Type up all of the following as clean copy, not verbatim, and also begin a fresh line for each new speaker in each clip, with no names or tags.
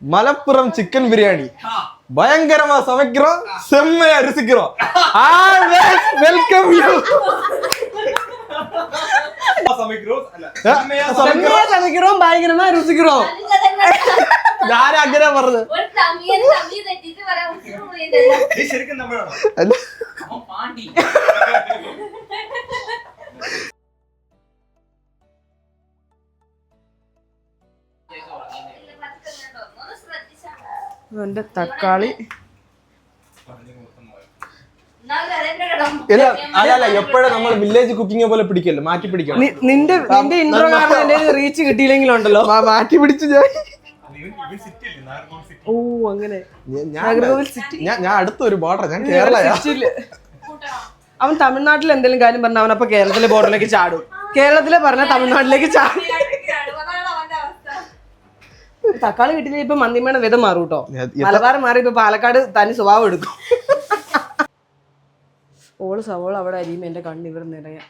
Malappuram chicken biryani பயங்கரமா சமைக்கிறோம், செம்மையா ருசிக்கிறோம். Welcome you.
சமைக்கிறோம், பயங்கரமா ருசிக்கிறோம்.
யாரும் അങ്ങനെ പറഞ്ഞത്?
എന്റെ തക്കാളി
അല്ല എപ്പോഴും നമ്മൾ വില്ലേജ് കുക്കിംഗ് പോലെ പിടിക്കല്ലോ, മാറ്റി പിടിക്കണം.
നിന്റെ ഇൻട്രോ കാരണം എന്റെ റീച്ച് കിട്ടിയില്ലെങ്കിലുണ്ടല്ലോ
മാറ്റി പിടിച്ച്
ഓ അങ്ങനെ.
ഞാൻ അടുത്തൊരു ബോർഡർ, ഞാൻ കേരള.
അവൻ തമിഴ്നാട്ടിൽ എന്തെങ്കിലും കാര്യം പറഞ്ഞ അവൻ അപ്പൊ കേരളത്തിലെ ബോർഡറിലേക്ക് ചാടും, കേരളത്തിലെ പറഞ്ഞ തമിഴ്നാട്ടിലേക്ക് ചാടും. തക്കാളി കിട്ടിയില്ല ഇപ്പൊ മന്തിമേടെ വിധം മാറും കേട്ടോ. മലബാർ മാറി ഇപ്പൊ പാലക്കാട് തനി സ്വഭാവം എടുക്കും. ഓള് സവോള അവിടെ അരിയുമ്പോ എന്റെ കണ്ണ് ഇവിടെ നിറയാ.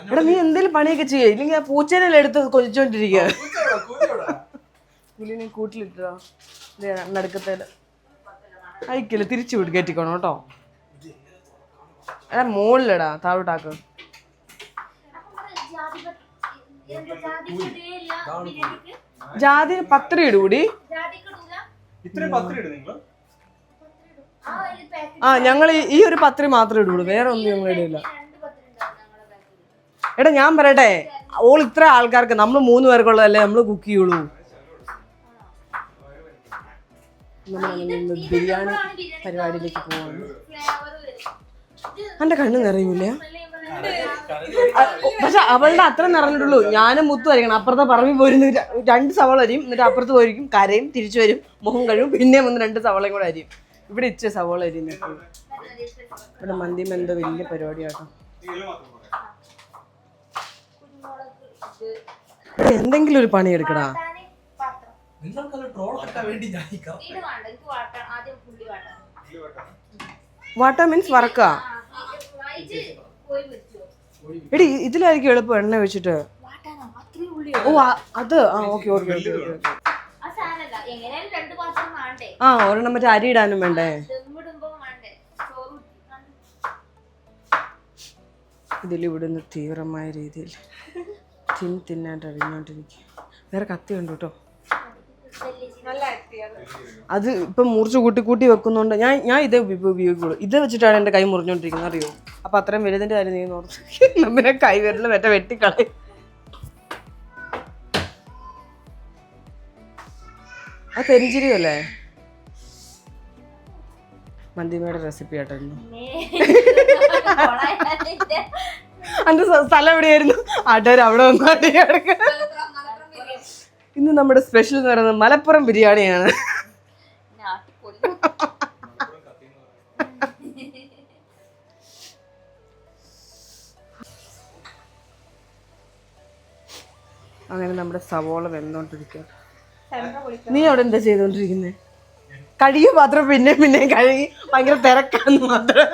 എടാ നീ എന്തേലും പണിയൊക്കെ ചെയ്യ, ഇല്ലെങ്കിൽ ആ പൂച്ചേനെല്ലാം എടുത്ത് കൊതിച്ചോണ്ടിരിക്കുക. പുലിനെ കൂട്ടിലിട്ടാ നടുക്കത്തേല് അയക്കില്ല, തിരിച്ചു വിട്ട് കയറ്റിക്കോണം കേട്ടോ. എടാ മോളിലടാ താഴോട്ടാക്ക്. ജാതി പത്രി ഇടൂടി. ആ ഞങ്ങൾ ഈ ഒരു പത്രി മാത്രമേ ഇടുള്ളൂ, വേറെ ഒന്നും ഞങ്ങൾ ഇടില്ല. എടാ ഞാൻ പറയട്ടെ, ഓൾ ഇത്ര ആൾക്കാർക്ക്, നമ്മൾ 3 പേർക്കുള്ളതല്ലേ നമ്മൾ കുക്ക് ചെയ്യുള്ളൂ. ബിരിയാണി പരിപാടിയിലേക്ക് പോവാണ്. എന്റെ കണ്ണ് നിറയൂല, പക്ഷെ അവളുടെ അത്ര നിറഞ്ഞിട്ടുള്ളൂ. ഞാനും മുത്തു അരിക്കണം. അപ്പുറത്തെ പറമ്പിൽ പോയിരുന്നു 2 സവാള അരിയും, എന്നിട്ട് അപ്പുറത്ത് പോയിരിക്കും, കരയും, തിരിച്ചു വരും, മുഖം കഴിയും, പിന്നെ വന്ന് 2 സവാളയും കൂടെ അരിയും. ഇവിടെ ഇച്ച സവാള അരിയുന്നു. ഇവിടെ മന്തിമ എന്തോ വലിയ പരിപാടിയാട്ടോ. എന്തെങ്കിലും ഒരു പണി എടുക്കടാ. വാട്ട മീൻസ് വറക്കാ. എടി ഇതിലായിരിക്കും എളുപ്പം, എണ്ണ വെച്ചിട്ട്. ഓ അത് ആ ഓക്കെ ഓക്കെ ഓക്കെ. ആ ഒരെണ്ണം മറ്റേ അരി ഇടാനും വേണ്ടേ. ഇതിലിവിടുന്ന് തീവ്രമായ രീതിയിൽ തിന്നായിട്ട് അറിഞ്ഞോണ്ടിരിക്കും. വേറെ കത്തി ഉണ്ട് കേട്ടോ, അത് ഇപ്പം മുറിച്ച് കൂട്ടി വെക്കുന്നോണ്ട് ഞാൻ ഇതേ ഉപയോഗിക്കുള്ളൂ. ഇത് വെച്ചിട്ടാണ് എൻ്റെ കൈ മുറിഞ്ഞോണ്ടിരിക്കുന്നത്, അറിയോ? അപ്പൊ അത്രയും വലുതിന്റെ കാര്യം നീ ഓർത്ത് നമ്മെ കൈ വരല് മറ്റേ വെട്ടിക്കളയും. ആ പെരിഞ്ചീരകല്ലേ മന്തിമയുടെ റെസിപ്പി ആയിട്ടായിരുന്നു. അന്റെ സ്ഥലം എവിടെയായിരുന്നു? ആട്ടോര് അവിടെ വന്നാട്ടി കിടക്ക. ഇന്ന് നമ്മുടെ സ്പെഷ്യൽ എന്ന് പറയുന്നത് മലപ്പുറം ബിരിയാണിയാണ്. അങ്ങനെ നമ്മുടെ സവോള വെന്തോണ്ടിരിക്കുക. നീ അവിടെ എന്താ ചെയ്തോണ്ടിരിക്കുന്നത്? കഴുകിയ പാത്രം പിന്നെ കഴുകി, ഭയങ്കര തിരക്കാന്ന് മാത്രം.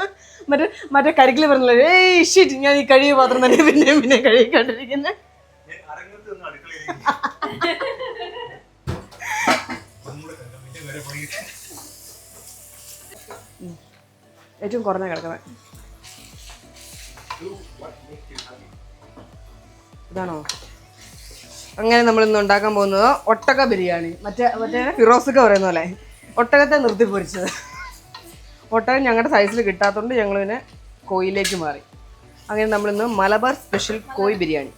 മറ്റേ കരിക്കില് പറഞ്ഞില്ലേ, ഏയ് ഷിറ്റ്, ഞാൻ ഈ കഴുകിയ പാത്രം തന്നെ പിന്നെ കഴുകിക്കൊണ്ടിരിക്കുന്നത്. ഏറ്റവും കുറഞ്ഞ കിടക്കുന്നത് ഇതാണോ? അങ്ങനെ നമ്മൾ ഇന്ന് ഉണ്ടാക്കാൻ പോകുന്നത് ഒട്ടക ബിരിയാണി. മറ്റേ ഫിറോസൊക്കെ പറയുന്ന പോലെ ഒട്ടകത്തെ നിർത്തി പൊരിച്ചത്. ഒട്ടകം ഞങ്ങളുടെ സൈസിൽ കിട്ടാത്തതുകൊണ്ട് ഞങ്ങൾ പിന്നെ കോയിലേക്ക് മാറി. അങ്ങനെ നമ്മളിന്ന് മലബാർ സ്പെഷ്യൽ കോയി ബിരിയാണി.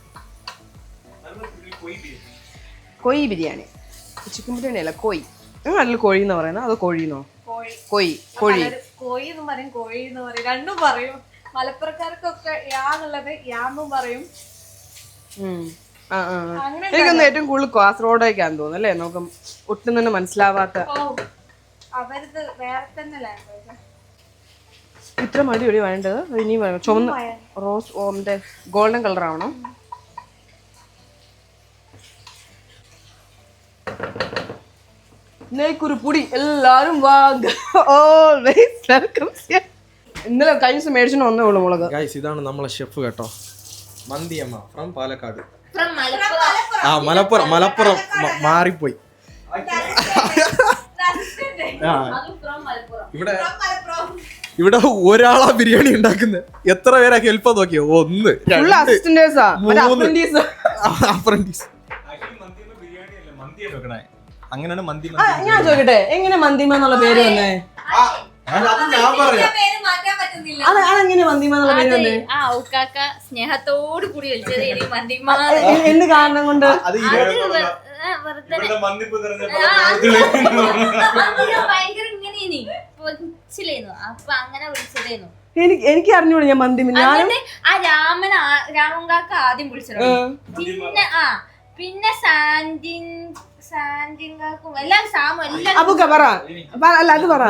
ചിക്കൻ ബിരിയാണി അല്ല, കോയി. നല്ല കോഴി എന്ന് പറയുന്നത്, അത് കോഴിന്നോ? കോഴി
കോഴി എന്ന് പറയും, കോഴി എന്ന് പറയും, രണ്ടും പറയും. മലപ്പുറക്കാർക്കൊക്കെ യാന്നുള്ളത് യാന്നും പറയും.
എനിക്കൊന്ന് ഏറ്റവും കൂടുതൽ കാസർഗോഡേക്കാന്ന് തോന്നുന്നു അല്ലേ? നമുക്ക് ഒട്ടും തന്നെ മനസ്സിലാവാത്ത.
അവരത് വേറെ തന്നെ ലാംഗ്വേജ്.
ഇത്ര മടി വേണ്ടത്. ഇനി ചുവന്ന റോസ് മറ്റേ ഗോൾഡൻ കളർ ആവണം. നെയ്ക്കുരുപ്പൊടി എല്ലാരും ഇന്നലെ കഴിഞ്ഞ ദിവസം മേടിച്ചിട്ട് ഒന്നേ ഉള്ളു മുളക്.
ഇതാണ് നമ്മളെ ഷെഫ് കേട്ടോ, മന്തിയമ്മ ഫ്രം പാലക്കാട്. മലപ്പുറം മാറിപ്പോയി. ഇവിടെ ഒരാളാ ബിരിയാണി ഉണ്ടാക്കുന്നത്. എത്ര പേരാ ഹെൽപ്പ് നോക്കിയോ? 1 അപ്രന്റീസ്. അങ്ങനെയാണ് മന്തി.
ഞാൻ ചോദിക്കട്ടെ, എങ്ങനെ മന്തിമ എന്നുള്ള പേര് വന്നേ? അതെങ്ങനെ മന്തിമ എന്നുള്ള പേര് വന്നേ?
സ്നേഹത്തോട് കൂടി മന്തിമ.
എന്ത് കാരണം കൊണ്ട്? എനിക്ക് അറിഞ്ഞൂടെ ഞാൻ മന്തിമ.
ആ രാമൻകാക്ക ആദ്യം വിളിച്ചത്. പിന്നെ
അബുക്ക പറ. അല്ല അത് പറ.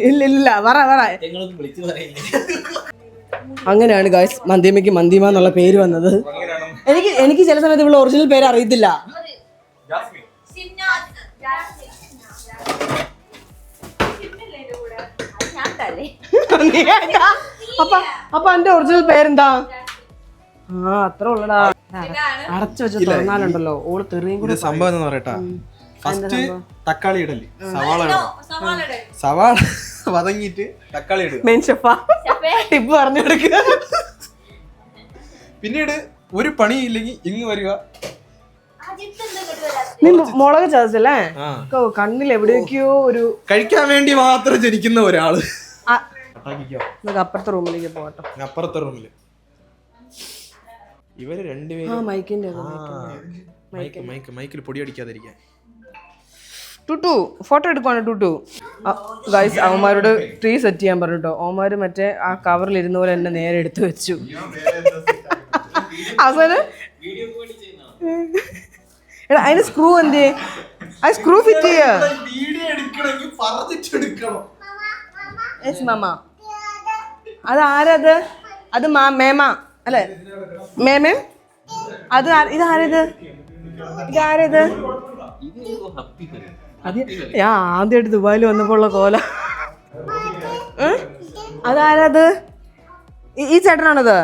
ഇല്ല പറ. അങ്ങനെയാണ് ഗായ്സ് മന്തിമയ്ക്ക് മന്തിമ എന്നുള്ള പേര് വന്നത്. എനിക്ക് ചില സമയത്ത് ഇവിടെ ഒറിജിനൽ പേര് അറിയത്തില്ല. അപ്പൊ എന്റെ ഒറിജിനൽ പേരെന്താ? അത്ര ഉള്ളടാ. അടച്ചു വെച്ച് തുറന്നാലുണ്ടല്ലോ ഓള് തെറിയും കൂടി.
സംഭവം എന്ന് പറയട്ടാ, ഫസ്റ്റ് തക്കാളി ഇടല്, സവാള വതങ്ങിട്ട് തക്കാളി ഇടുക.
ടിപ്പ് പറഞ്ഞു കൊടുക്കുക.
പിന്നീട് ഒരു പണിയില്ലെങ്കിൽ ഇങ്ങ് വരിക.
നീ മുളക് ചതച്ചല്ലേ? കണ്ണിൽ എവിടെയൊക്കെയോ ഒരു
കഴിക്കാൻ വേണ്ടി മാത്രം ജനിക്കുന്ന ഒരാള്.
അപ്പുറത്തെ റൂമിലേക്ക് പോകട്ടോ.
അപ്പുറത്തെ റൂമില് ഇവര് രണ്ടുപേരും മൈക്കിൽ പൊടി അടിക്കാതിരിക്കാൻ.
ടുട്ടു ഫോട്ടോ എടുക്കുവാണ്. ടുട്ടു ഗൈസ് അവന്മാരോട് ട്രീ സെറ്റ് ചെയ്യാൻ പറഞ്ഞിട്ടോ. അവന്മാര് മറ്റേ ആ കവറിൽ ഇരുന്ന പോലെ എന്നെ നേരെ എടുത്തു വെച്ചു. അവസാനം എടാ അതിന് സ്ക്രൂ എന്തേ? അത് സ്ക്രൂ ഫിറ്റ് ചെയ്യാ. മാമ അത് ആരത്? അത് മേമ അല്ലെ? മേമേ അത് ഇതാരത്? ഇതാരത്? അത് ഞാൻ ആദ്യമായിട്ട് ദുബായിൽ വന്നപ്പോ ഉള്ള കോല. അതാരത്? ഈ ചേട്ടനാണത്?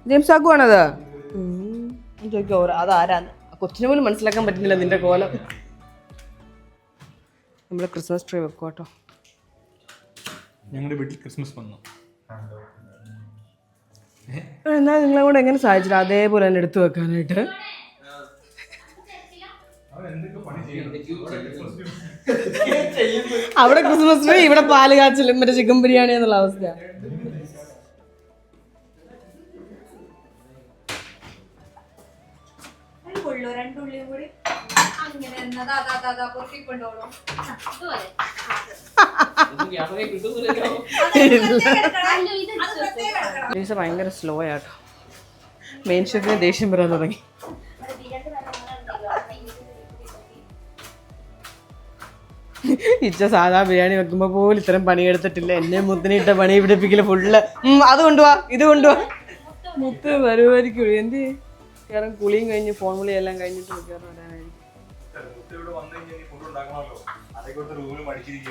ജെയിംസ് ആക്കു ആണത്? ചോദിക്കോ അതാരാന്ന്? കൊച്ചിനെ പോലും മനസ്സിലാക്കാൻ പറ്റുന്നില്ല നിന്റെ കോലം. നമ്മള് ക്രിസ്മസ് ട്രീ വെക്കും കേട്ടോ.
ഞങ്ങളുടെ വീട്ടിൽ ക്രിസ്മസ് വന്നു.
എന്നാൽ നിങ്ങളെ കൂടെ എങ്ങനെ സാധിച്ചില്ല അതേപോലെ തന്നെ എടുത്തു വെക്കാനായിട്ട്? അവിടെ ക്രിസ്മസ് ട്രീ, ഇവിടെ പാല് കാച്ചലും മറ്റേ ചിക്കൻ ബിരിയാണി എന്നുള്ള അവസ്ഥ. ഭയങ്കര സ്ലോ ആട്ടോ. മെയിൻ ഷെഫിന് ദേഷ്യം വരാൻ തുടങ്ങി. ഇച്ച സാധാ ബിരിയാണി വെക്കുമ്പോ പോലും ഇത്രയും പണിയെടുത്തിട്ടില്ല. എന്നെ മുത്തിനിട്ട പണി പിടിപ്പിക്കല് ഫുള്ള്. അത് കൊണ്ടുപോവാ, ഇത് കൊണ്ടുപോവാ. മുത്ത് വരുമായിരിക്കും. എന്ത് കാരണം കുളിയും കഴിഞ്ഞ് ഫോൺ വിളി എല്ലാം കഴിഞ്ഞിട്ട് വരാനായിരിക്കും.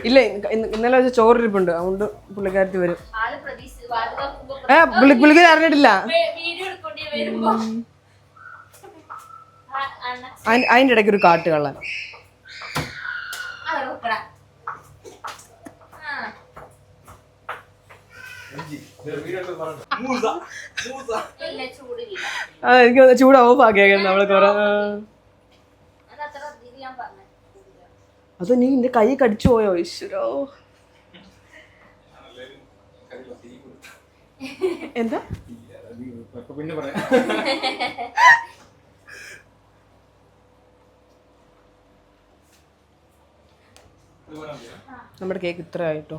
ഇല്ല ഇന്നലെ വെച്ച ചോറിരിപ്പുണ്ട്, അതുകൊണ്ട് പുള്ളിക്കാരത്തി വരും. പുള്ളിക്കാരി അറിഞ്ഞിട്ടില്ല. അതിന്റെ ഇടയ്ക്ക് ഒരു കാട്ട് കള്ളൻ. എനിക്ക് ചൂട് ഓഫ് ആക്കിയേക്കാം നമ്മള് കൊറേ. അത് നീ നിന്റെ കൈ കടിച്ചു പോയോ? ഈശ്വരോ. എന്താ നമ്മുടെ കേക്ക് ഇത്ര ആയിട്ടോ.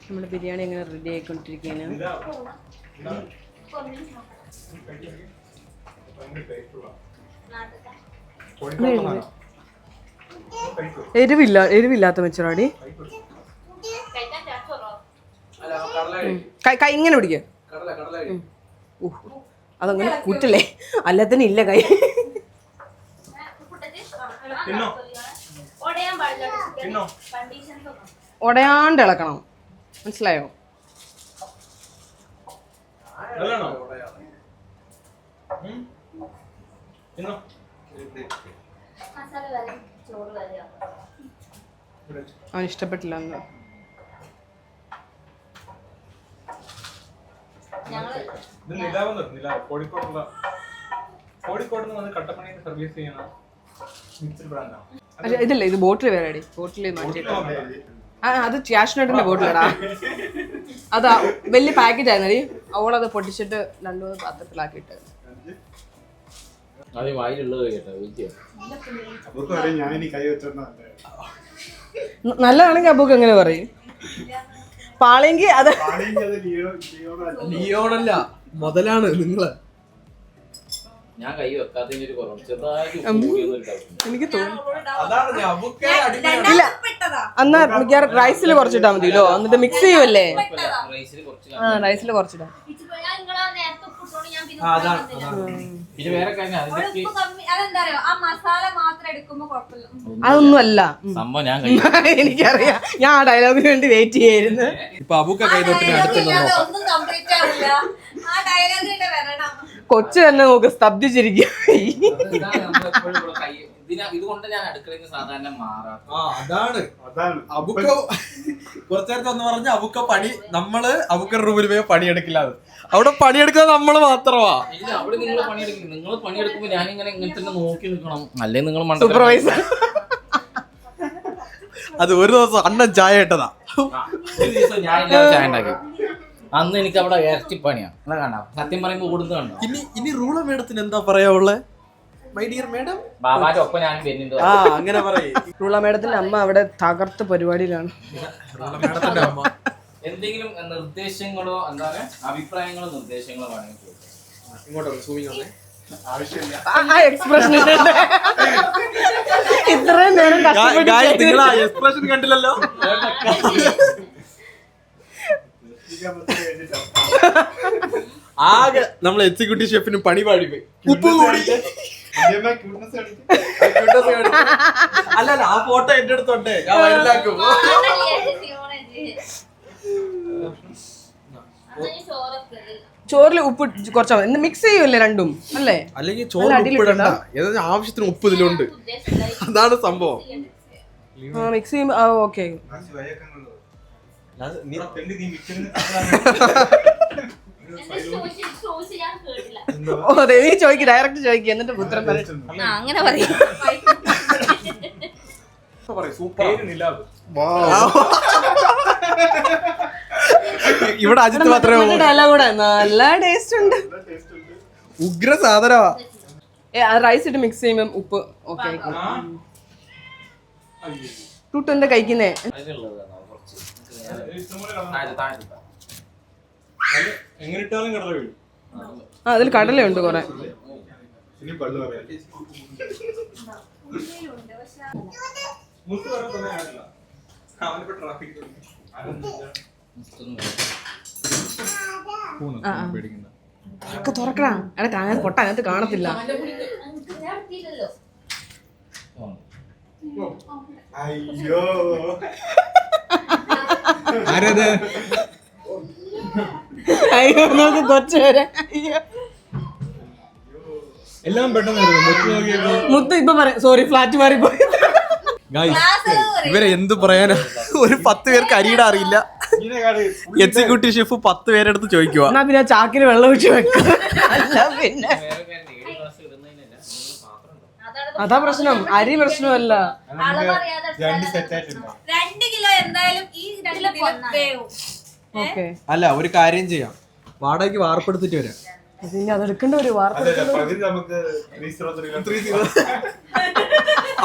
നമ്മുടെ ബിരിയാണി എങ്ങനെ റെഡി ആയിക്കൊണ്ടിരിക്കുകയാണ്. എരിവില്ലാത്ത മെച്ചറാടി. കൈ ഇങ്ങനെ പിടിക്ക. അതങ്ങനെ കൂറ്റല്ലേ, അല്ലാത്തന്നെ ഇല്ല കൈ. ഉടയാണ്ട് ഇളക്കണം, മനസ്സിലായോ? അവൻ ഇഷ്ടപ്പെട്ടില്ല എന്ന്. ഇതല്ലേ ഇത് ബോട്ടിൽ വേറെ ബോട്ടിൽ മാറ്റിയിട്ട് അത് ക്യാഷ്നട്ടിന്റെ ബോട്ടിലടാ. അതാ വലിയ പാക്കറ്റ് ആയിരുന്നടി. അവളത് പൊട്ടിച്ചിട്ട് 2-3 പാത്രത്തിലാക്കിയിട്ട് നല്ലതാണെങ്കിൽ അബൂക്ക് എങ്ങനെ പറയും? പാളെങ്കിൽ അത്
ലിയോണല്ല മുതലാണ് നിങ്ങള്.
ഞാൻ കൈ വെക്കാത്തതിന്റെ ഒരു കുറവ്
എനിക്ക് തോന്നുന്നു.
ഇല്ല
എന്നാ മിക്കവാറും റൈസിൽ കുറച്ചിട്ടാ മതിയല്ലോ, എന്നിട്ട് മിക്സ് ചെയ്യുമല്ലേ. റൈസിൽ കുറച്ചിടാം.
പിന്നെ വേറെ കാര്യം
അതെന്താ അറിയോ, ആ മസാല മാത്രം എടുക്കുമ്പോ കുഴപ്പമില്ല.
അതൊന്നും അല്ല
സംഭവം ഞാൻ
എനിക്കറിയാം. ഞാൻ ആ ഡയലോഗിന് വേണ്ടി വെയിറ്റ് ചെയ്യായിരുന്നു.
ഇപ്പൊ അബുക്ക കൈതൊട്ടിന് അടുത്തുണ്ടോ?
ഒന്നും കംപ്ലീറ്റ് ആവില്ല. ആ ഡയലോഗ് വരണം.
കൊച്ചു തന്നെ നോക്ക് സ്തബ്ധിച്ചിരിക്കും.
ഇതുകൊണ്ട് ഞാൻ അടുക്കളയിൽ നിന്ന് സാധാരണ മാറാം.
അതാണ് അബുക്ക കുറച്ചേരത്തെ ഒന്ന് പറഞ്ഞ അബുക്ക പണി നമ്മള് അബുക്ക റൂമിൽ പോയി പണിയെടുക്കില്ല. അവിടെ പണിയെടുക്കുന്നത് നമ്മള് മാത്രമാ.
ഇല്ല, അവിടെ നിങ്ങൾ പണിയെടുക്കും. നിങ്ങൾ പണിയെടുക്കുമ്പോ ഞാനിങ്ങനെ ഇങ്ങനെ തന്നെ നോക്കി നിൽക്കണം. അല്ലെങ്കിൽ നിങ്ങൾ
സൂപ്പർവൈസർ.
അത് ഒരു ദിവസം അണ്ണൻ ചായ ഇട്ടതാ.
ഒരു ദിവസം ഞാൻ ഇല്ലാതെ ചായ ഉണ്ടാക്കി. അന്ന് എനിക്ക് അവിടെ ഇരട്ടിപ്പണിയാണ്. അതാ കണ്ടോ, സത്യം പറയുമ്പോ ഓടുന്നത് കണ്ടോ.
ഇനി റൂള മേഡത്തിന് എന്താ പറയാ? മൈ ഡിയർ മേഡം,
ബാബാന്റെ ഒപ്പം ഞാൻ വരുന്നുണ്ട്.
അങ്ങനെ പറയും.
റൂള മേഡത്തിന്റെ അമ്മ അവിടെ തകർത്ത പരിപാടിയിലാണ്.
എന്തെങ്കിലും നിർദ്ദേശങ്ങളോ എന്താ പറയാ അഭിപ്രായങ്ങളോ നിർദ്ദേശങ്ങളോ വേണമെങ്കിൽ
എക്സ്പ്രഷൻ ഇത്രയും നേരം
എക്സ്പ്രഷൻ കണ്ടില്ലല്ലോ. ആകെ നമ്മൾ എക്സിക്യൂട്ടീവ് ഷെഫിന് പണി പാടി പോയി. ഉപ്പ് കൂടി. അല്ല ആ ഫോട്ടോ എന്റെ അടുത്തുണ്ടേ, ഞാൻ വൈറലാക്കും.
ചോറിൽ ഉപ്പ് കുറച്ചാ മതി. മിക്സ് ചെയ്യൂല്ലേ രണ്ടും അല്ലേ?
അല്ലെങ്കിൽ ചോറ് ഉപ്പിടണ്ട, ഏതാ ആവശ്യത്തിന് ഉപ്പ് ഇതിലുണ്ട്. അതാണ് സംഭവം.
മിക്സ് ചെയ്യുമ്പോ ഓക്കെ. ചോദിക്കും, ഡയറക്റ്റ് ചോദിക്കും, എന്നിട്ട് ഉത്തരം പറയും.
അങ്ങനെ പറയും.
ഇവിടെ അജിത്ത് മാത്രമേ
ഡയലോഗ് കൂടെ നല്ല ടേസ്റ്റ് ഉണ്ട്.
ഉഗ്ര സാധനമാ.
റൈസ് ഇട്ട് മിക്സ് ചെയ്യുമ്പോ ഉപ്പ് ഓക്കെ. ടൂട്ട് എന്താ കഴിക്കുന്നേ? അതിൽ കടലുണ്ട് കൊറേ. തുറക്കടാ. എടാ അങ്ങനെ പൊട്ട അതിനകത്ത് കാണത്തില്ല.
ആരത്?
അയ്യോ നോക്ക് കൊച്ചു വരെ. അയ്യോ
എല്ലാം പെട്ടെന്ന്
മുത്ത് ഇപ്പൊ പറയാം. സോറി, ഫ്ലാറ്റ് മാറിപ്പോയി.
ഇവരെ എന്ത് പറയാനാ? ഒരു 10 പേർക്ക് അരിയിടാൻ അറിയില്ല. എക്സിക്യൂട്ടീവ് ഷെഫ് 10 പേരെടുത്ത് ചോദിക്കുക.
എന്നാ പിന്നെ ചാക്കിന് വെള്ളം ഒഴിച്ച് വെക്കാം. അല്ല പിന്നെ അതാ പ്രശ്നം. അരി പ്രശ്നമല്ല.
2 കിലോ എന്തായാലും ഈ 2 കിലോ.
ഓക്കെ,
അല്ല ഒരു കാര്യം ചെയ്യാം, വാടകയ്ക്ക് വാർപ്പെടുത്തിട്ട് വരാം.
പിന്നെ അതെടുക്കേണ്ട ഒരു വാർത്ത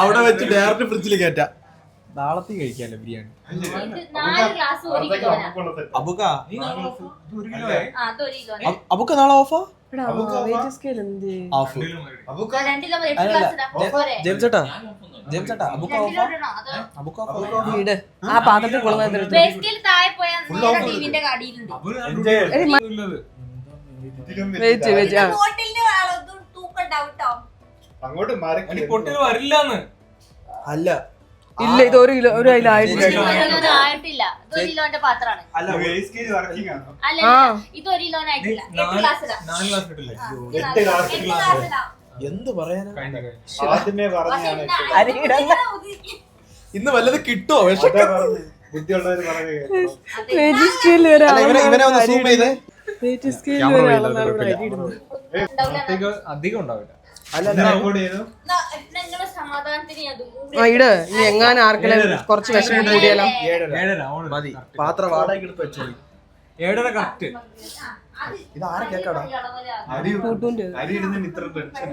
അവിടെ വെച്ച് ഡയറക്റ്റ് ഫ്രിഡ്ജിൽ കയറ്റാം. നാളത്തെ കഴിക്കാല്ലോ ബിരിയാണി. അബുക്ക അബുക്ക നാളെ ഓഫാ? ഓഫ്. ജെയിംസ് ചേട്ടാ, ജെയിംസ് ചേട്ടാ അബുക്ക ഓഫാ? അബുക്ക
വീട് ആ പാത്രത്തിൽ കൊള്ളുന്ന
അല്ല
ഇല്ല. ഇത് 1 കിലോ 1 കിലോ ആയിട്ടില്ല.
എന്ത് പറയാനാ?
ആദ്യമേ പറഞ്ഞാണ്
അരിയിടണ്ട.
ഇന്ന് വല്ലത് കിട്ടുമോ?
ബുദ്ധിയുള്ളവര് പറഞ്ഞു
വെയിറ്റിംഗ് സ്കെയിലിൽ ഒരാളാണ്
ഇവനെ ഒന്ന് zoom ചെയ്തേ.
വെയിറ്റിംഗ് സ്കെയിലിൽ ഒരാളാണ് ഇവിടെ അരിയിടുന്നത്.
അധികം ഉണ്ടാവില്ല.
റെക്കോർഡ് ചെയ്തു.
ആ ഇട്, ഇനി എങ്ങാനും ആർക്കെല്ലാം കുറച്ച് വിഷമം കൂടിയാലോ.
7:30 മതി. പാത്രം വാടകയ്ക്ക് എടുത്ത് വെച്ചോളി. 7:30 കറക്റ്റ്. ഇത് ആരെ കേക്കാടാ?
അരി ഇടുന്നതിന് ഇത്ര ടെൻഷൻ.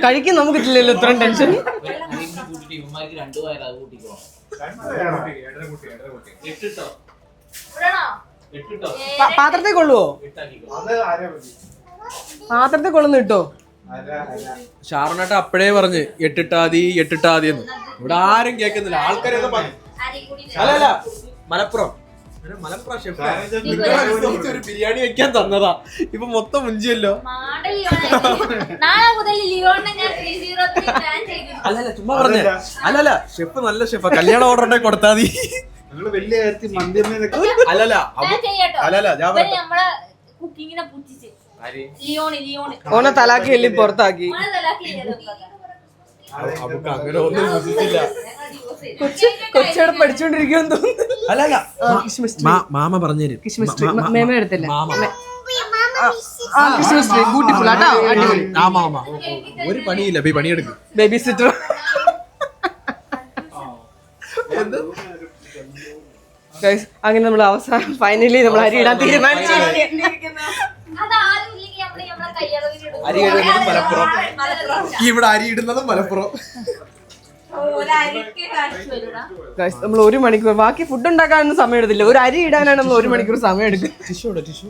കഴിക്കും നമുക്കിട്ടില്ലല്ലോ ഇത്രയും ടെൻഷൻ.
ഇവന്മാർക്ക് 2 വയറ് അത് കൂട്ടിക്കോ. ഇട്ടിട്ടോ
പാത്രത്തെ കൊള്ളുവോ?
അത് ആരെ മതി.
പാത്രത്തെ കൊള്ളുന്നു കിട്ടോ?
ഷാറുണേട്ട അപ്പഴേ പറഞ്ഞ് 8 എന്ന്. ഇവിടെ ആരും കേൾക്കുന്നില്ല. ആൾക്കാരൊക്കെ അല്ലല്ല മലപ്പുറം മലപ്പുറം ഷെഫ് ഒരു ബിരിയാണി വെക്കാൻ തന്നതാ. ഇപ്പൊ മൊത്തം മുഞ്ചിയല്ലോ. അല്ലല്ല ചുമ്മാ പറഞ്ഞ. അല്ലല്ല ഷെഫ് നല്ല ഷെഫാ. കല്യാണ ഓർഡർ ഉണ്ടെങ്കിൽ കൊടുത്താ മതി.
നിങ്ങള് വലിയ കാര്യത്തിൽ മന്തിയമ്മ
അല്ലല്ല അല്ലല്ല ഞാൻ
ഓനെ തലാക്കി എല്ലി പുറത്താക്കി.
നമുക്ക് അങ്ങനെ ഒന്നും ബുദ്ധിച്ചില്ല.
കൊച്ചവിടെ പഠിച്ചോണ്ടിരിക്കുമെന്ന് തോന്നുന്നു.
അല്ലല്ല മാമ പറഞ്ഞുതരും.
മേമ എടുത്തില്ല. ബ്യൂട്ടിഫുൾ ആട്ടോ, അടിപൊളി.
ഒരു പണിയില്ല, പണിയെടുക്കും.
Babysitter. അങ്ങനെ നമ്മൾ അവസാനം ഫൈനലി നമ്മൾ അരി ഇടാൻ തീരുമാനിച്ചു.
അരി ഇടുന്നതും മലപ്പുറം. ഇവിടെ അരി ഇടുന്നതും മലപ്പുറം.
നമ്മൾ 1 മണിക്കൂർ, ബാക്കി ഫുഡ് ഉണ്ടാക്കാനൊന്നും സമയം എടുത്തില്ല. ഒരു അരി ഇടാനാണ് നമ്മൾ 1 മണിക്കൂർ സമയം എടുക്കും.
ടിഷ്യൂ ടിഷ്യൂ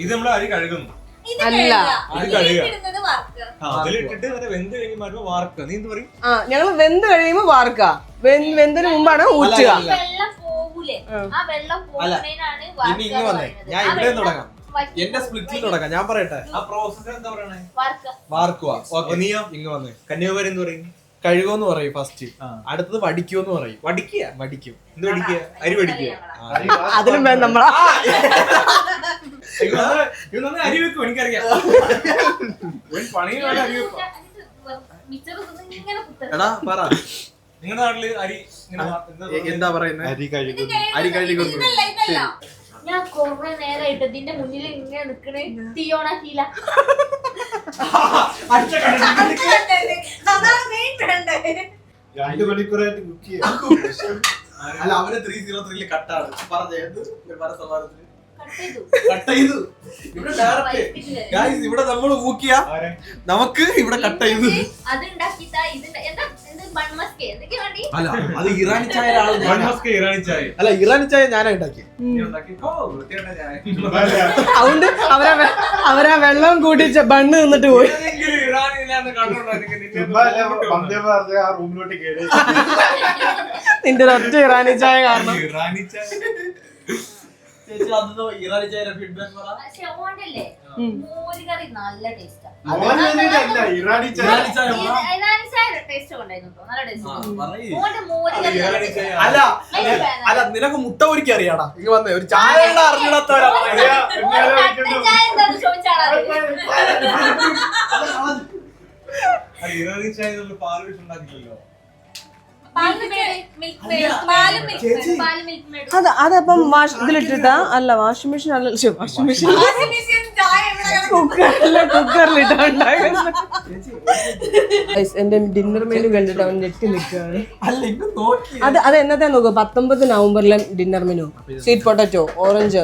ഇത് നമ്മൾ അരി കഴുകുന്നു.
അല്ല,
അതിലിട്ടിട്ട് വെന്ത് കഴിഞ്ഞ് മാറ്റുമ്പോ വാർക്കുക. നീ എന്ത് പറയും?
ഞങ്ങള് വെന്ത് കഴിയുമ്പോ വാർക്ക. വെന്തിന് മുമ്പാണ് ഊറ്റുക.
ഇനി ഇങ്ങ് വന്നേ, ഞാൻ ഇവിടെ തുടങ്ങാം. എന്റെ സ്പ്ലിറ്റിൽ തുടങ്ങാം. ഞാൻ പറയട്ടെ,
ആ പ്രോസസ് എന്താ പറയണേ?
വാർക്കുക.
നീയോ?
ഇങ്ങ് വന്നേ.
കന്യാകുമാരി എന്ത് പറയും?
കഴുകുമെന്ന് പറയും ഫസ്റ്റ്. അടുത്തത് വടിക്കുമെന്ന് പറയും.
വടിക്കുക.
വടിക്കും.
എന്ത് വടിക്കുക? അരി വടിക്കുക.
അതിലും വേണം നമ്മളാ.
അരി വെക്കും, എനിക്കറിയാം. പണിയിലാണ് അരി വെക്കും.
എടാ പറ,
നിങ്ങളുടെ നാട്ടില് അരി
എന്താ പറയുന്നത്?
അരി കഴുകുന്നു.
അരി കഴുകുന്നു.
ഞാൻ കൊറേ നേരമായിട്ട് ഇതിന്റെ മുന്നിൽ ഇങ്ങനെ നിക്കണേ, തീയോണാക്കിയില്ല.
2 മണിക്കൂറായിട്ട് കുക്ക് ചെയ്യാം.
അല്ല, അവന് 303 കട്ടാണ് പറഞ്ഞത്. കട്ട് ചെയ്തു. ഇവിടെ ഡയറക്റ്റ് ഗായ്സ്, ഇവിടെ നമ്മൾ ഊക്കിയ നമുക്ക് ഇവിടെ കട്ട് ചെയ്തു. അല്ല, അത് ഇറാനി ചായ അല്ല, ഇറാനി ചായ ഞാനാ ഉണ്ടാക്കി.
അതുകൊണ്ട് അവരാ വെള്ളം കൂട്ടിച്ച ബണ്ണ് നിന്നിട്ട് പോയി.
ആ റൂമിലോട്ട് കേറി
നിന്റെ ഒറ്റ ഇറാനി ചായ കാരണം.
ചേച്ചി അന്ന് ഇറാനി ചായ ഫീഡ്ബാക്ക് പറ.
മോരുകറി നല്ല ടേസ്റ്റാ.
ഇറാനി ചായ
അല്ല അല്ല, നിനക്ക് മുട്ട പൊരിക്ക അറിയാടാ. ഇങ്ങ് വന്നേ, ഒരു ചായ അറിഞ്ഞിടത്തവരാ.
ഇറാനി ചായ പാല് വെച്ചുണ്ടാക്കില്ലല്ലോ.
അതപ്പം ഇതിലിട്ടിട്ടാ? അല്ല, വാഷിംഗ് മെഷീൻ അല്ല, വാഷിംഗ് മെഷീൻ കുക്കറിലിട്ടാ ഉണ്ടാക്കുന്നത്. എന്റെ ഡിന്നർ മെനു കണ്ടിട്ട് അവൻ ഞെട്ടി നിൽക്കുകയാണ്. അത് എന്നത്തെ നോക്കുക? 19 നവംബറിലെ dinner menu. Sweet potato, orange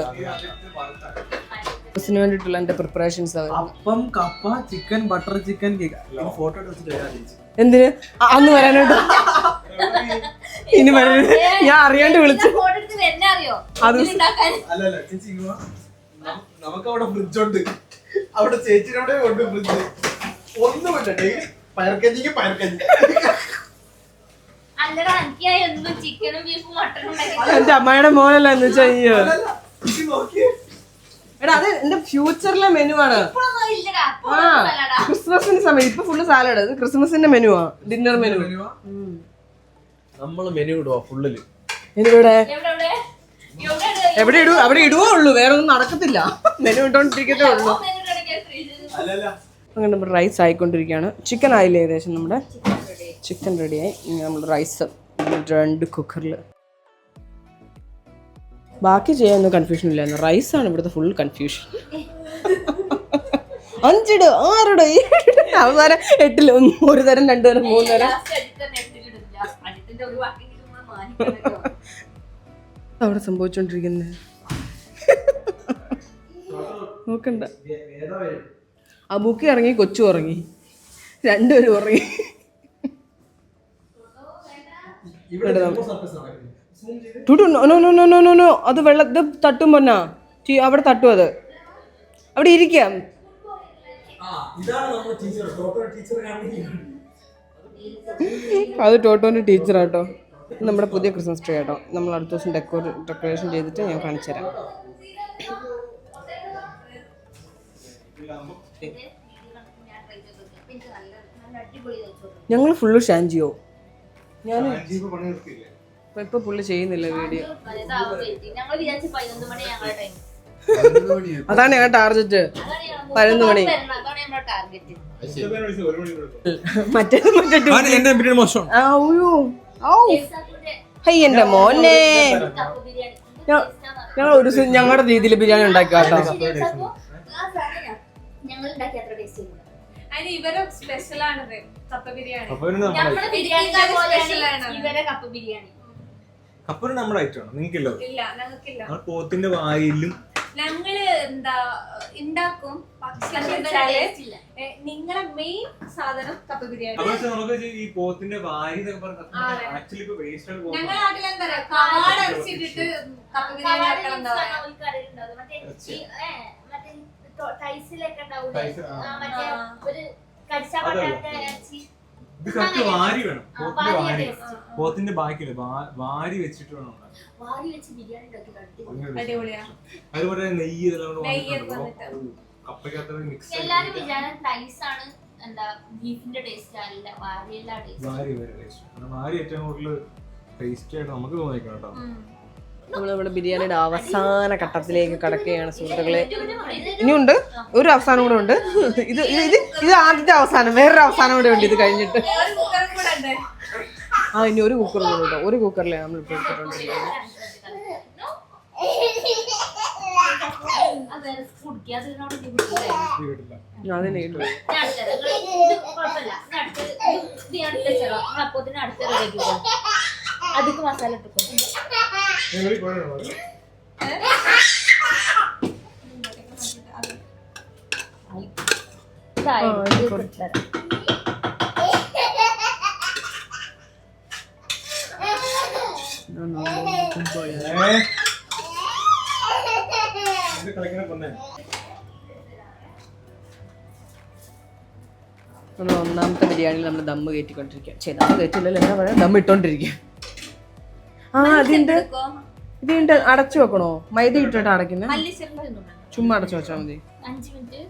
വേണ്ടിട്ടുള്ള എന്റെ പ്രിപ്പറേഷൻസ്.
അപ്പം കപ്പ, ചിക്കൻ, ബട്ടർ ചിക്കൻ, ഫോട്ടോ എടുത്തിട്ട്
എന്തിന് അന്ന് വരാനായിട്ട്? ഇനി വരാനായിട്ട് ഞാൻ അറിയാണ്ട് വിളിച്ചു.
അല്ലല്ല ചേച്ചി, നമുക്ക് അവിടെ ഫ്രിഡ്ജ് ഉണ്ട്. അവിടെ ചേച്ചിയുടെ ഉണ്ട് ഫ്രിഡ്ജ്. ഒന്നുമില്ല, ഡെയിലി പയർക്കഞ്ഞിക്ക് പയർക്കഞ്ഞി.
എന്റെ അമ്മയുടെ മോനല്ല എന്ന് വെച്ചാ എടാ, അത് എന്റെ ഫ്യൂച്ചറിലെ മെനു ആണ്. ക്രിസ്മസിന്റെ സമയം ഇപ്പൊ ഫുള്ള് സാലഡ്. അത് ക്രിസ്മസിന്റെ മെനു ആ, ഡിന്നർ മെനു.
നമ്മള് മെനു ഇടുവാ ഫുള്ളില്.
എനിവിടെ അവിടെ ഇടുവോ ഉള്ളൂ, വേറെ ഒന്നും നടക്കത്തില്ല. മെനു ഇട്ടോണ്ടിരിക്കത്തേ ഉള്ളൂ. അങ്ങനെ നമ്മൾ റൈസ് ആയിക്കൊണ്ടിരിക്കുകയാണ്. ചിക്കൻ ആയില്ലേ ഏകദേശം? നമ്മുടെ ചിക്കൻ റെഡിയായി. ഇനി നമ്മൾ റൈസ് 2 കുക്കറിൽ. ബാക്കി ചെയ്യാനൊന്നും കൺഫ്യൂഷൻ ഇല്ലായിരുന്നു. റൈസാണ് ഇവിടുത്തെ ഫുൾ കൺഫ്യൂഷൻ. 5 ഇട്, 6 ഇട്, 7 ഇട്, അവസാനം 8 1 തരം 2 തരം 3 തരം. അവിടെ സംഭവിച്ചോണ്ടിരിക്കുന്നത് നോക്കണ്ട. അബൂക്കി ഇറങ്ങി, കൊച്ചു ഉറങ്ങി, 2 പേരും ഉറങ്ങി. അത് വെള്ളത്തിൽ തട്ടും പൊന്നാ, അവിടെ തട്ടും. അത് അവിടെ ഇരിക്കാം. അത് ടോട്ടോന്റെ ടീച്ചറാട്ടോ. നമ്മുടെ പുതിയ ക്രിസ്മസ് ട്രീ ആട്ടോ. നമ്മൾ അടുത്ത ദിവസം ഡെക്കറേഷൻ ചെയ്തിട്ട് ഞാൻ കാണിച്ചു തരാം. ഞങ്ങൾ ഫുള്ള് ഷാൻജിയോ. ഞാൻ ഇപ്പൊ പുള്ളി ചെയ്യുന്നില്ല വീഡിയോ. അതാണ് ഞങ്ങളുടെ ടാർഗറ്റ്. 11 മണി. എന്റെ മോനെ, ഞങ്ങൾ ഒരു ദിവസം ഞങ്ങളുടെ രീതിയിൽ ബിരിയാണി ഉണ്ടാക്കി കേട്ടോ.
കപ്പൂര് നമ്മുടെ ഐറ്റമാണ്. നിങ്ങൾക്കില്ലോ? പോത്തിന്റെ വായിലും
ഞങ്ങള് എന്താ ഉണ്ടാക്കും. പക്ഷെ നിങ്ങളെ മെയിൻ സാധനം കപ്പ ബിരിയാണി.
നമുക്ക് ഈ പോത്തിന്റെ വായി ആക്ച്വലി ഇപ്പൊ വേസ്റ്റ് ആണ്.
ഞങ്ങളുടെ നാട്ടിൽ എന്താ പറയാ, കവാട അരച്ചിട്ടിട്ട് കപ്പ ബിരിയാണി ആക്കണം. എന്താ പറയാ,
ഇത് കറക്റ്റ് വാരി വേണം. പോത്തിന്റെ വാരി, പോത്തിന്റെ ബാക്കില് വാരി വെച്ചിട്ട് വേണം.
അടിപൊളിയാ.
അതുപോലെ നെയ്യ് കപ്പയ്ക്കകത്ത് മിക്സ് വാരി ഏറ്റവും കൂടുതൽ ടേസ്റ്റി ആയിട്ട് നമുക്ക് തോന്നിക്കണം കേട്ടോ.
നമ്മളിവിടെ ബിരിയാണിയുടെ അവസാന ഘട്ടത്തിലേക്ക് കടക്കുകയാണ് സുഹൃത്തുക്കളെ. ഇനിയുണ്ട് ഒരു അവസാനം കൂടെ ഉണ്ട്. ഇത് ഇത് ഇത് ആദ്യത്തെ അവസാനം. വേറൊരു അവസാനം കൂടെ ഉണ്ട് ഇത് കഴിഞ്ഞിട്ട്. ഇനി ഒരു കുക്കർ കൂടെ ഉണ്ട്. ഒരു കുക്കറിലെ നമ്മൾ ഇപ്പോൾ എടുത്തിട്ടുണ്ട്. അതിനെ കിട്ടും.
അതിക്ക് മസാല ഇട്ടു.
ഒന്നാമത്തെ ബിരിയാണിയിൽ നമ്മൾ ദമ്മ് കയറ്റിക്കൊണ്ടിരിക്കുക. ദമ്മ് കയറ്റില്ലല്ലോ, എന്താ പറയാ, ദമ്മ് ഇട്ടോണ്ടിരിക്കുക. ഇതിന്റെ അടച്ചു വെക്കണോ? മൈദ ഇട്ടിട്ട് അടയ്ക്കുന്നത്? ചുമ്മാ അടച്ചു വെച്ചാൽ മതി.
5 മിനിറ്റ്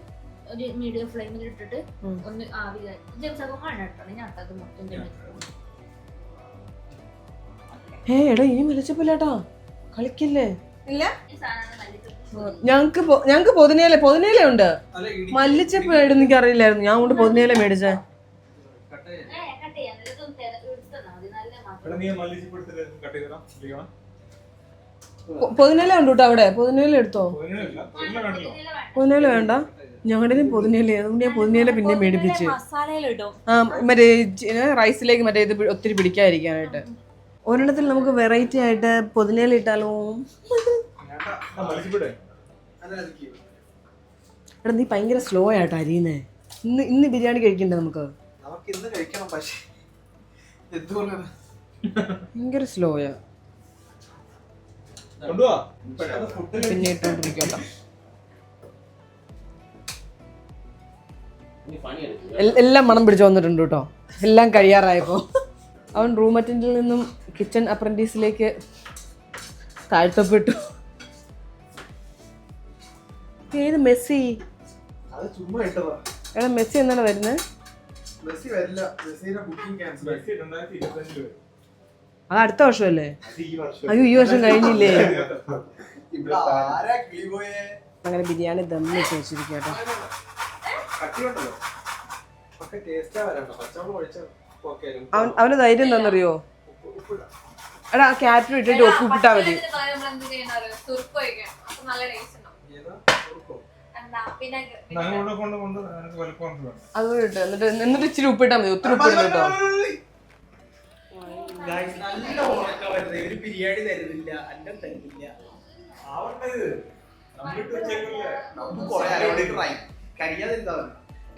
ഒരു മീഡിയം ഫ്ലെയിമിൽ ഇട്ടിട്ട് ഒന്ന് ആവി
എടാ ഇനി മലിച്ചപ്പില്ലാട്ടാ, കളിക്കില്ലേ? ഞങ്ങക്ക് പൊതിനയില ഉണ്ട്. മല്ലിച്ചപ്പ് എനിക്ക് അറിയില്ലായിരുന്നു. ഞാൻ കൊണ്ട് പൊതിനയില മേടിച്ചേ. പൊതിനയില ഉണ്ട് കേട്ടോ അവിടെ. പൊതിനയില എടുത്തോ? പൊതിനയില വേണ്ട, ഞങ്ങളുടെ പൊതിനയില. അതുകൊണ്ട് ഞാൻ പൊതിനയില പിന്നെ മേടിപ്പിച്ച് മറ്റേ റൈസിലേക്ക് മറ്റേ ഇത് ഒത്തിരി പിടിക്കാതിരിക്കാനായിട്ട്. ഒരെണ്ണത്തിൽ നമുക്ക് വെറൈറ്റി ആയിട്ട് പൊതിനയില ഇട്ടാലോ? എടാ നീ ഭയങ്കര സ്ലോ ആയിട്ടാ അരിയുന്നേ. ഇന്ന് ബിരിയാണി കഴിക്കണ്ടേ നമുക്ക്? ഭയങ്കര സ്ലോയാ. പിന്നെ ഇട്ടോണ്ടിരിക്കട്ടോ. എല്ലാം മണം പിടിച്ചു വന്നിട്ടുണ്ട് കേട്ടോ. എല്ലാം കഴിയാറായപ്പോ അവൻ റൂം അറ്റൻഡിൽ നിന്നും കിച്ചൺ അപ്രന്റീസിലേക്ക് താഴ്ത്തപ്പെട്ടു. ഏത് മെസ്സി? എടാ മെസ്സി എന്നാണ് വരുന്നത്? അത് അടുത്ത വർഷമല്ലേ? അയ്യോ ഈ വർഷം കഴിഞ്ഞില്ലേ? അങ്ങനെ ബിരിയാണി ദമ്മിട്ട് വെച്ചിരിക്കും കേട്ടോ. അവന് ധൈര്യം എന്താണെന്നറിയോ? എടാ ക്യാരറ്റ് ഇട്ടിട്ട് ഉപ്പിട്ടാ മതി. അത് ഇട്ട് എന്നിട്ട് ഇച്ചിരി ഉപ്പിട്ടാ മതി. ഒത്തിരി ഉപ്പിടും കേട്ടോ.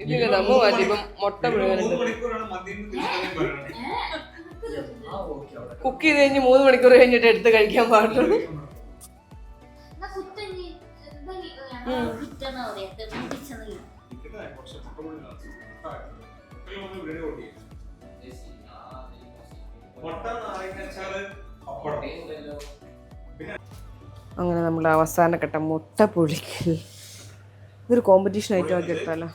ഇല്ല നമ്മ മാറ്റി ഇപ്പം മുട്ട മുഴുവനുണ്ട്. കുക്ക് ചെയ്ത് കഴിഞ്ഞ് 3 മണിക്കൂർ കഴിഞ്ഞിട്ട് എടുത്ത് കഴിക്കാൻ പാടുള്ളൂ. അങ്ങനെ നമ്മുടെ അവസാന ഘട്ടം മുട്ട പൊളിക്കൽ. ഇതൊരു കോമ്പറ്റീഷൻ ഐറ്റം ആക്കി എടുത്താലോ.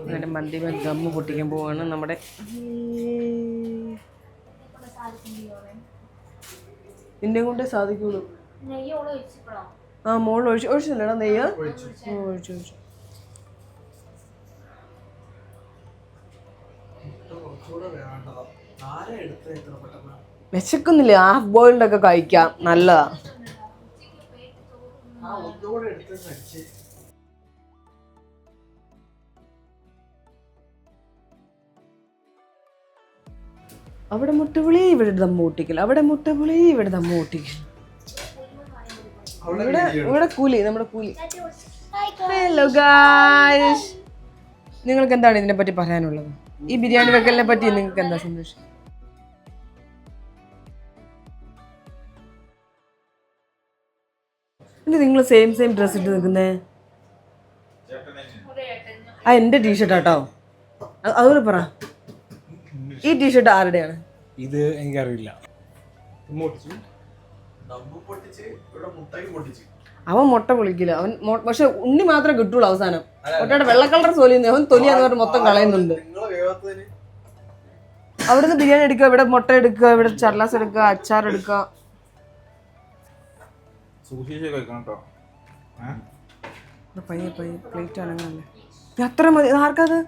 അങ്ങനെ മന്തി ദമ്മ് പൊട്ടിക്കാൻ പോവാണ് നമ്മുടെ. നിന്നെ കൊണ്ടേ സാധിക്കുള്ളൂ. ആ മോളിൽ ഒഴിച്ചില്ലടാ നെയ്യ്. ഒഴിച്ചു. വിശക്കുന്നില്ല. ഹാഫ് ബോയിൽഡ് ഒക്കെ കഴിക്കാം, നല്ലതാ. അവിടെ മുട്ടപുളി ഇവിടെ ദമ്മ് പൊട്ടിക്കൽ, അവിടെ മുട്ടപുളി ഇവിടെ ദമ്മ് പൊട്ടിക്കൽ. ഇവിടെ കൂലി, നമ്മുടെ കൂലി. ഹലോ ഗായ്സ്, നിങ്ങൾക്ക് എന്താണ് ഇതിനെ പറ്റി പറയാനുള്ളത്? ഈ ബിരിയാണി വെക്കലിനെ പറ്റി നിങ്ങൾക്ക് എന്താ സന്തോഷം? നിങ്ങൾ സെയിം ഡ്രസ് ഇട്ട് നിൽക്കുന്നേ? ആ എൻ്റെ ടീഷർട്ട് കേട്ടോ. അതുപോലെ പറ, ഈ ടീഷർട്ട് ആരുടെയാണ്?
ഇത് എനിക്കറിയില്ല.
അവൻ മുട്ട പൊളിക്കില്ല. അവൻ പക്ഷെ ഉണ്ണി മാത്രമേ കിട്ടുള്ളൂ അവസാനം. മുട്ടയുടെ വെള്ള കളർ തൊലിയുന്നു. അവൻ തൊലിയാന്ന് പറഞ്ഞ് മൊത്തം കളയുന്നുണ്ട്. അവിടുന്ന് ബിരിയാണി എടുക്കുക, ഇവിടെ മുട്ട എടുക്കുക, ഇവിടെ ചർലാസ് എടുക്കുക, അച്ചാർ എടുക്കുക. പ്ലേറ്റ് ആണെങ്കിലല്ലേ അത്ര മതി. ആർക്കത്?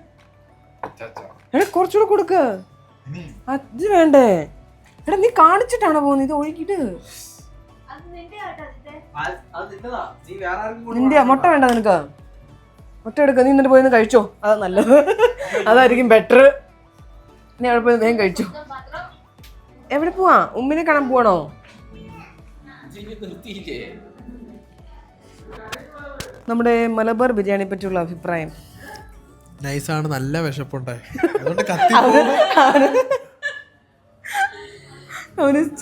എടാ കുറച്ചുകൂടെ കൊടുക്ക. അത് വേണ്ടേ? എടാ നീ കാണിച്ചിട്ടാണോ പോകുന്നത്? ഇത് ഒഴുകിട്ട് നിന്റെ മുട്ട വേണ്ട നിനക്ക്? മുട്ട എടുക്ക. നീ എന്നിട്ട് പോയി കഴിച്ചോ, അതാ നല്ലത്. അതായിരിക്കും ബെറ്റർ. നീ അവിടെ പോയി വേഗം കഴിച്ചോ. എവിടെ പോവാ? ഉമ്മിനെ കാണാൻ പോവാണോ? നമ്മുടെ മലബാർ ബിരിയാണിയെ പറ്റിയുള്ള അഭിപ്രായം?
നൈസാണ്, നല്ല വിശപ്പുണ്ടായി.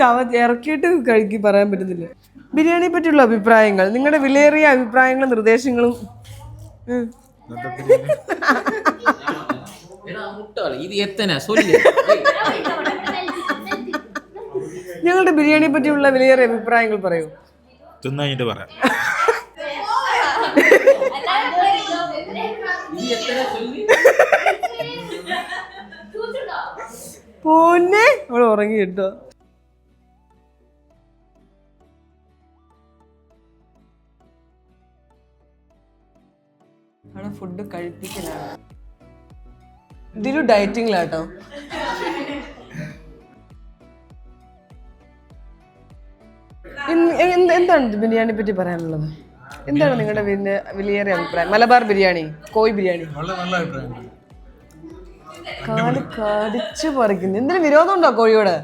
അവന് ഇറക്കിയിട്ട് കഴുകി പറയാൻ പറ്റുന്നില്ല. ബിരിയാണിയെ പറ്റിയുള്ള അഭിപ്രായങ്ങൾ, നിങ്ങളുടെ വിലയേറിയ അഭിപ്രായങ്ങളും നിർദ്ദേശങ്ങളും. ഞങ്ങളുടെ ബിരിയാണിയെ പറ്റിയുള്ള വിലയേറിയ അഭിപ്രായങ്ങൾ പറയൂ.
തിന്നഴിഞ്ഞിട്ട് പറയാം.
പോന്നെ അവൾ ഉറങ്ങി കിട്ടോ. അവിടെ ഫുഡ് കഴിപ്പിക്കലാണ്. ഇതൊരു ഡയറ്റിങ്ങിലാട്ടോ. എന്താണ് ബിരിയാണിയെ പറ്റി പറയാനുള്ളത്? എന്താണ് നിങ്ങളുടെ വിലയേറിയ അഭിപ്രായം? മലബാർ ബിരിയാണി, കോഴി ബിരിയാണി കാല് കടിച്ചു പറിക്കുന്നു. എന്തിനു വിരോധം ഉണ്ടോ കോഴിയോട്?